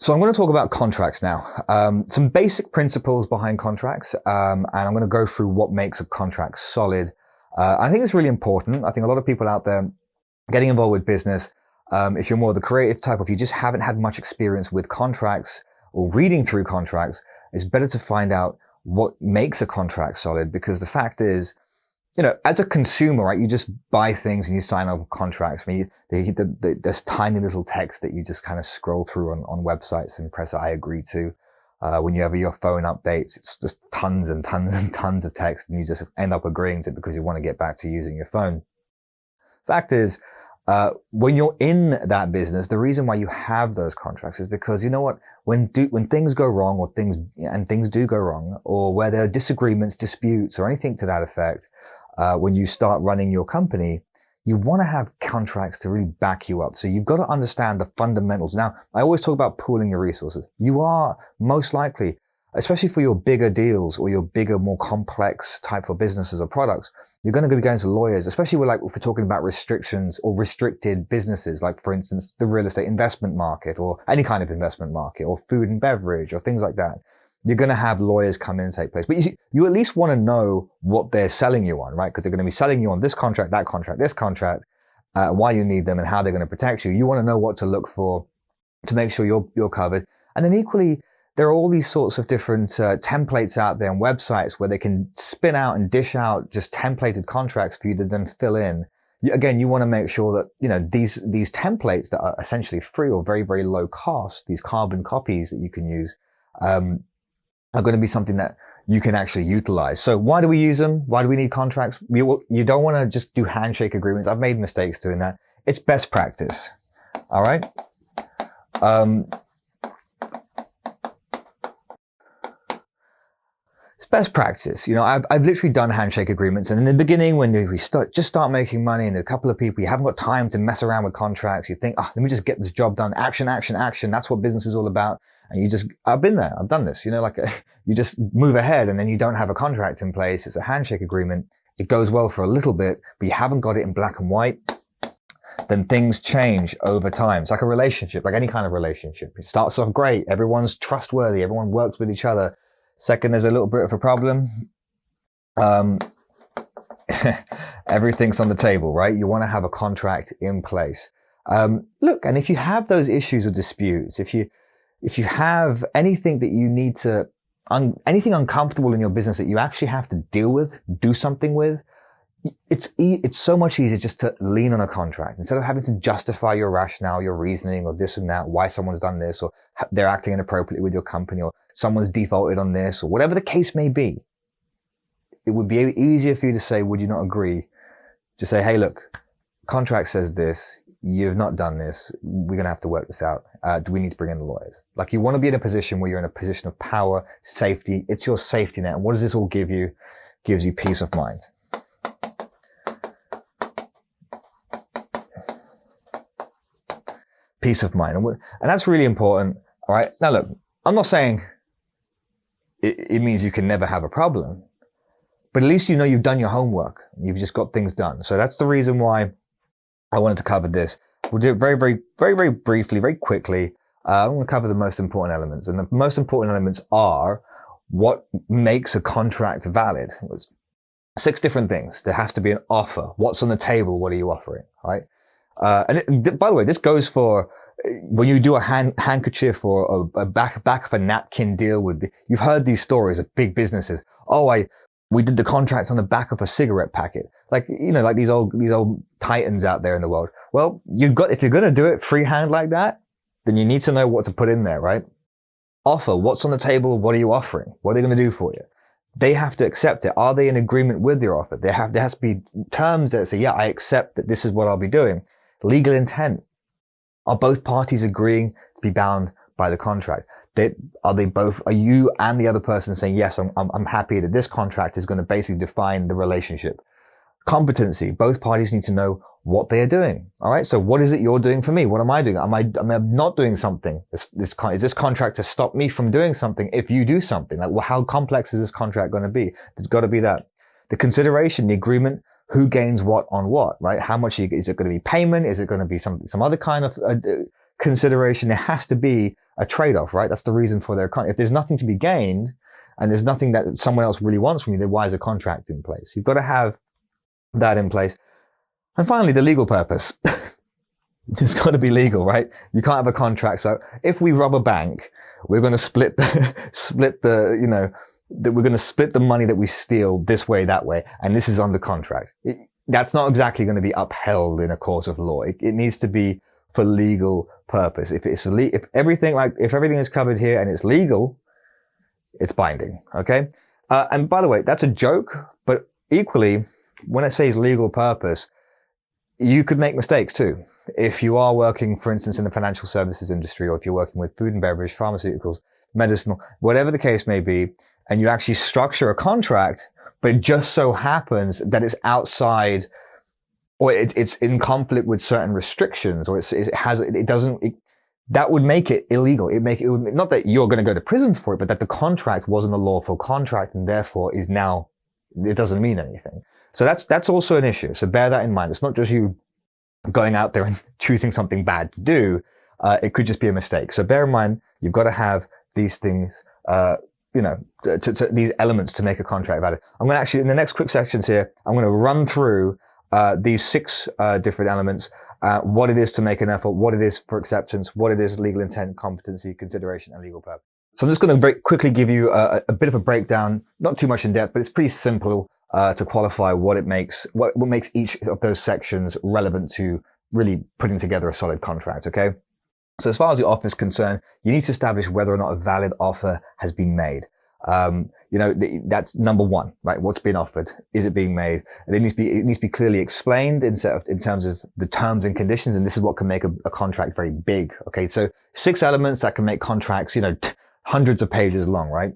So I'm going to talk about contracts now. Some basic principles behind contracts, and I'm going to go through what makes a contract solid. I think it's really important. I think a lot of people out there getting involved with business, if you're more the creative type, or if you just haven't had much experience with contracts or reading through contracts, it's better to find out what makes a contract solid, because the fact is, as a consumer, right, you just buy things and you sign up contracts. I mean, there's tiny little text that you just kind of scroll through on websites and press I agree to. Whenever your phone updates, it's just tons and tons and tons of text, and you just end up agreeing to it because you want to get back to using your phone. Fact is, when you're in that business, the reason why you have those contracts is because, you know what, when things go wrong, or things do go wrong, or where there are disagreements, disputes, or anything to that effect, when you start running your company, you want to have contracts to really back you up. So you've got to understand the fundamentals. Now, I always talk about pooling your resources. You are most likely, especially for your bigger deals or your bigger, more complex type of businesses or products, you're going to be going to lawyers, especially if we're talking about restrictions or restricted businesses, like, for instance, the real estate investment market, or any kind of investment market, or food and beverage, or things like that. You're going to have lawyers come in and take place. But you at least want to know what they're selling you on, right? Because they're going to be selling you on this contract, that contract, this contract, why you need them and how they're going to protect you. You want to know what to look for to make sure you're covered. And then equally, there are all these sorts of different templates out there and websites where they can spin out and dish out just templated contracts for you to then fill in. Again, you want to make sure that, these templates that are essentially free or very, very low cost, these carbon copies that you can use, are going to be something that you can actually utilize. So why do we use them? Why do we need contracts? You don't want to just do handshake agreements. I've made mistakes doing that. It's best practice. All right. It's best practice. I've literally done handshake agreements. And in the beginning, when we start making money and a couple of people, you haven't got time to mess around with contracts. You think, let me just get this job done. Action, action, action. That's what business is all about. And I've been there. I've done this, you just move ahead and then you don't have a contract in place. It's a handshake agreement. It goes well for a little bit, but you haven't got it in black and white. Then things change over time. It's like a relationship, like any kind of relationship. It starts off great. Everyone's trustworthy. Everyone works with each other. Second, there's a little bit of a problem. Everything's on the table, right? You want to have a contract in place. Look, and if you have those issues or disputes, if you have anything that you need to, anything uncomfortable in your business that you actually have to deal with, do something with, it's so much easier just to lean on a contract instead of having to justify your rationale, your reasoning, or this and that, why someone's done this, or they're acting inappropriately with your company, or someone's defaulted on this, or whatever the case may be. It would be easier for you to say, would you not agree? Just say, hey, look, contract says this. You've not done this. We're going to have to work this out. Do we need to bring in the lawyers? Like, you want to be in a position where you're in a position of power, safety. It's your safety net. And what does this all give you? Gives you peace of mind. Peace of mind. And that's really important. All right. Now, look, I'm not saying it means you can never have a problem, but at least you've done your homework. You've just got things done. So that's the reason why I wanted to cover this. We'll do it very, very, very, very briefly, very quickly. I'm going to cover the most important elements. And the most important elements are what makes a contract valid. It's 6 different things. There has to be an offer. What's on the table? What are you offering? Right? By the way, this goes for when you do a handkerchief or a back of a napkin deal you've heard these stories of big businesses. We did the contracts on the back of a cigarette packet. Like these old titans out there in the world. Well, if you're going to do it freehand like that, then you need to know what to put in there, right? Offer. What's on the table? What are you offering? What are they going to do for you? They have to accept it. Are they in agreement with your offer? There has to be terms that say, yeah, I accept that this is what I'll be doing. Legal intent. Are both parties agreeing to be bound by the contract? Are you and the other person saying, yes, I'm happy that this contract is going to basically define the relationship? Competency. Both parties need to know what they are doing. All right. So what is it you're doing for me? What am I doing? Am I not doing something? Is this contract to stop me from doing something if you do something? Like, well, how complex is this contract going to be? It's got to be that. The consideration, the agreement, who gains what on what, right? How much is it going to be payment? Is it going to be some other kind of consideration? There has to be a trade-off, right? That's the reason for their contract. If there's nothing to be gained and there's nothing that someone else really wants from you, then why is a contract in place? You've got to have that in place. And finally, the legal purpose. It's got to be legal, right? You can't have a contract. So if we rob a bank, we're going to split the money that we steal this way, that way. And this is under contract. That's not exactly going to be upheld in a court of law. It needs to be for legal purpose. If everything is covered here and it's legal, it's binding. Okay. And by the way, that's a joke, but equally, when it says legal purpose, you could make mistakes too. If you are working, for instance, in the financial services industry, or if you're working with food and beverage, pharmaceuticals, medicinal, whatever the case may be, and you actually structure a contract, but it just so happens that it's outside, or it's in conflict with certain restrictions, or that would make it illegal. Not that you're going to go to prison for it, but that the contract wasn't a lawful contract and therefore it doesn't mean anything. So that's also an issue. So bear that in mind. It's not just you going out there and choosing something bad to do. It could just be a mistake. So bear in mind, you've got to have these things, these elements to make a contract valid. I'm going to actually, in the next quick sections here, I'm going to run through, these 6, different elements, what it is to make an effort, what it is for acceptance, what it is legal intent, competency, consideration, and legal purpose. So I'm just going to very quickly give you a bit of a breakdown, not too much in depth, but it's pretty simple to qualify what makes each of those sections relevant to really putting together a solid contract. Okay. So as far as the offer is concerned, you need to establish whether or not a valid offer has been made. That's number one, right? What's been offered? Is it being made? And it needs to be clearly explained in terms of the terms and conditions. And this is what can make a contract very big. Okay. So 6 elements that can make contracts, hundreds of pages long, right?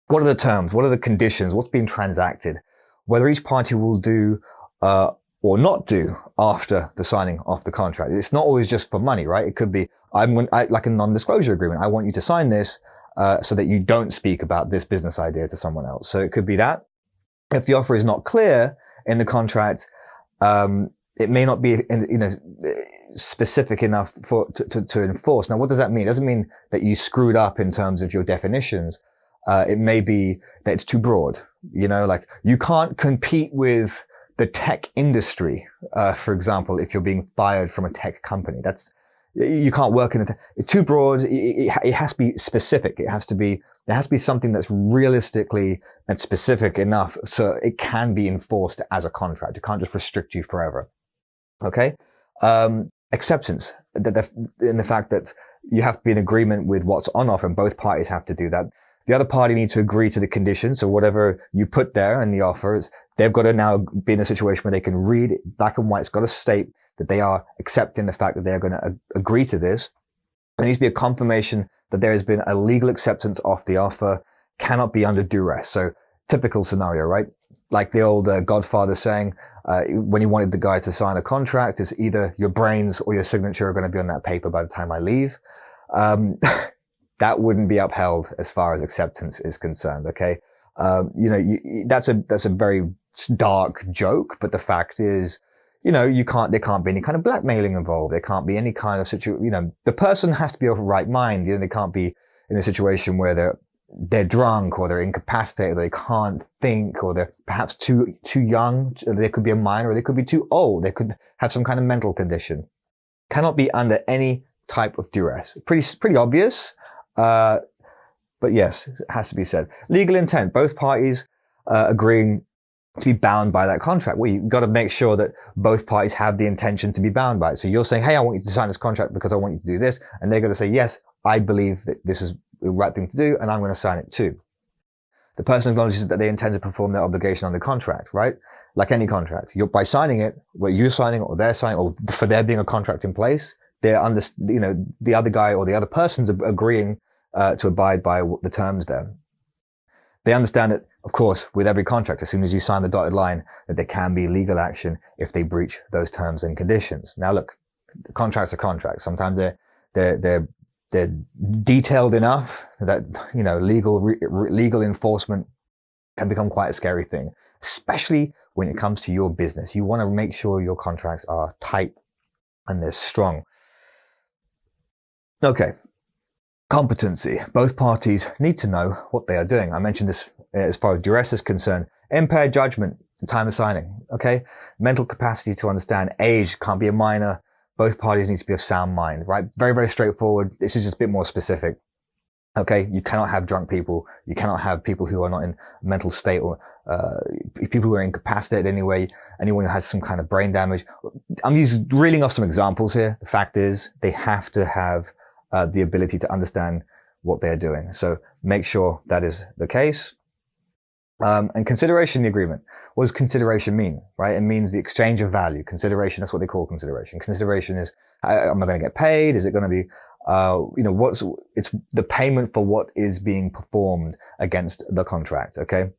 What are the terms? What are the conditions? What's being transacted? Whether each party will do, or not do after the signing of the contract. It's not always just for money, right? It could be, like a non-disclosure agreement. I want you to sign this, so that you don't speak about this business idea to someone else. So it could be that. If the offer is not clear in the contract, it may not be, specific enough to enforce. Now, what does that mean? It doesn't mean that you screwed up in terms of your definitions. It may be that it's too broad. Like you can't compete with the tech industry, for example, if you're being fired from a tech company. You can't work in it's too broad. It has to be specific. There has to be something that's realistically and specific enough so it can be enforced as a contract. It can't just restrict you forever. Okay. Acceptance, in the fact that you have to be in agreement with what's on offer, and both parties have to do that. The other party needs to agree to the conditions. So whatever you put there in the offers, they've got to now be in a situation where they can read it black and white. It's got to state that they are accepting the fact that they're going to agree to this. There needs to be a confirmation that there has been a legal acceptance of the offer, cannot be under duress. So typical scenario, right? Like the old Godfather saying, when he wanted the guy to sign a contract, it's either your brains or your signature are going to be on that paper by the time I leave. That wouldn't be upheld as far as acceptance is concerned. Okay. That's a very dark joke, but the fact is, there can't be any kind of blackmailing involved. There can't be any kind of situation, the person has to be of the right mind. They can't be in a situation where they're drunk or they're incapacitated, or they can't think, or they're perhaps too young. They could be a minor, or they could be too old. They could have some kind of mental condition. Cannot be under any type of duress. Pretty obvious. But yes, it has to be said. Legal intent, both parties, agreeing to be bound by that contract. Well, you've got to make sure that both parties have the intention to be bound by it. So you're saying, hey, I want you to sign this contract because I want you to do this. And they're going to say, yes, I believe that this is the right thing to do, and I'm going to sign it too. The person acknowledges that they intend to perform their obligation on the contract, right? Like any contract. By signing it, whether you're signing it or they're signing, or for there being a contract in place, the other guy or the other person's agreeing to abide by the terms there. They understand that, of course, with every contract, as soon as you sign the dotted line, that there can be legal action if they breach those terms and conditions. Now, look, contracts are contracts. Sometimes they're detailed enough that legal enforcement can become quite a scary thing, especially when it comes to your business. You want to make sure your contracts are tight and they're strong. Okay. Competency. Both parties need to know what they are doing. I mentioned this as far as duress is concerned. Impaired judgment, time of signing. Okay. Mental capacity to understand. Age can't be a minor. Both parties need to be of sound mind, right? Very, very straightforward. This is just a bit more specific. Okay. You cannot have drunk people. You cannot have people who are not in a mental state or, people who are incapacitated anyway. Anyone who has some kind of brain damage. I'm reeling off some examples here. The fact is they have to have the ability to understand what they're doing. So make sure that is the case. And consideration in the agreement. What does consideration mean, right? It means the exchange of value. Consideration, that's what they call consideration. Consideration is, am I going to get paid? Is it going to be, it's the payment for what is being performed against the contract, okay?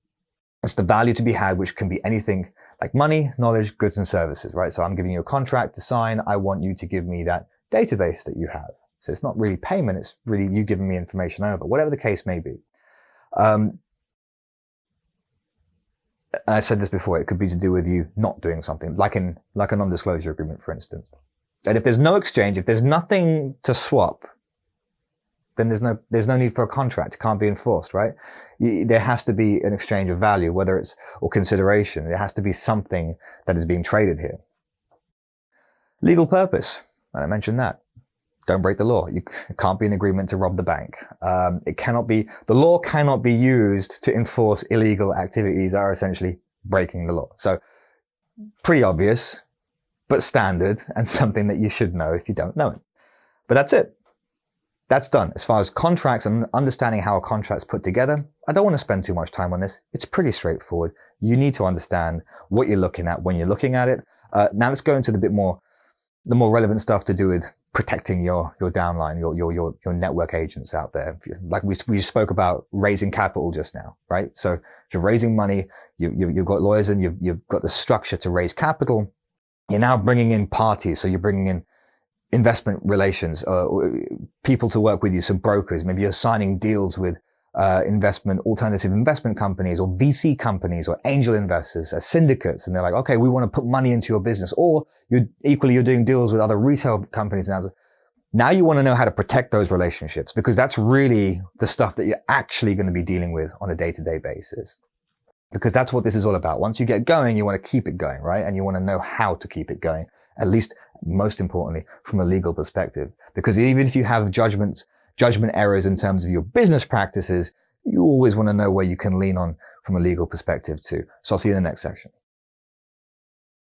It's the value to be had, which can be anything like money, knowledge, goods, and services, right? So I'm giving you a contract to sign. I want you to give me that database that you have. So it's not really payment. It's really you giving me information over, whatever the case may be. I said this before, it could be to do with you not doing something, like a non-disclosure agreement, for instance. And if there's no exchange, if there's nothing to swap, then there's no need for a contract. It can't be enforced, right? There has to be an exchange of value, or consideration. There has to be something that is being traded here. Legal purpose. I mentioned that. Don't break the law. It can't be an agreement to rob the bank. The law cannot be used to enforce illegal activities that are essentially breaking the law. So pretty obvious, but standard and something that you should know if you don't know it. But that's it. That's done. As far as contracts and understanding how a contract's put together, I don't want to spend too much time on this. It's pretty straightforward. You need to understand what you're looking at when you're looking at it. Now let's go into the more relevant stuff to do with protecting your downline, your network agents out there. Like we spoke about raising capital just now, right? So if you're raising money, you've got lawyers and you've got the structure to raise capital. You're now bringing in parties. So you're bringing in investment relations, people to work with you. So brokers, maybe you're signing deals with alternative investment companies or VC companies or angel investors, syndicates. And they're like, okay, we want to put money into your business. Or you're doing deals with other retail companies. Now you want to know how to protect those relationships, because that's really the stuff that you're actually going to be dealing with on a day-to-day basis. Because that's what this is all about. Once you get going, you want to keep it going, right? And you want to know how to keep it going, at least most importantly, from a legal perspective. Because even if you have judgment errors in terms of your business practices, you always want to know where you can lean on from a legal perspective too. So I'll see you in the next section.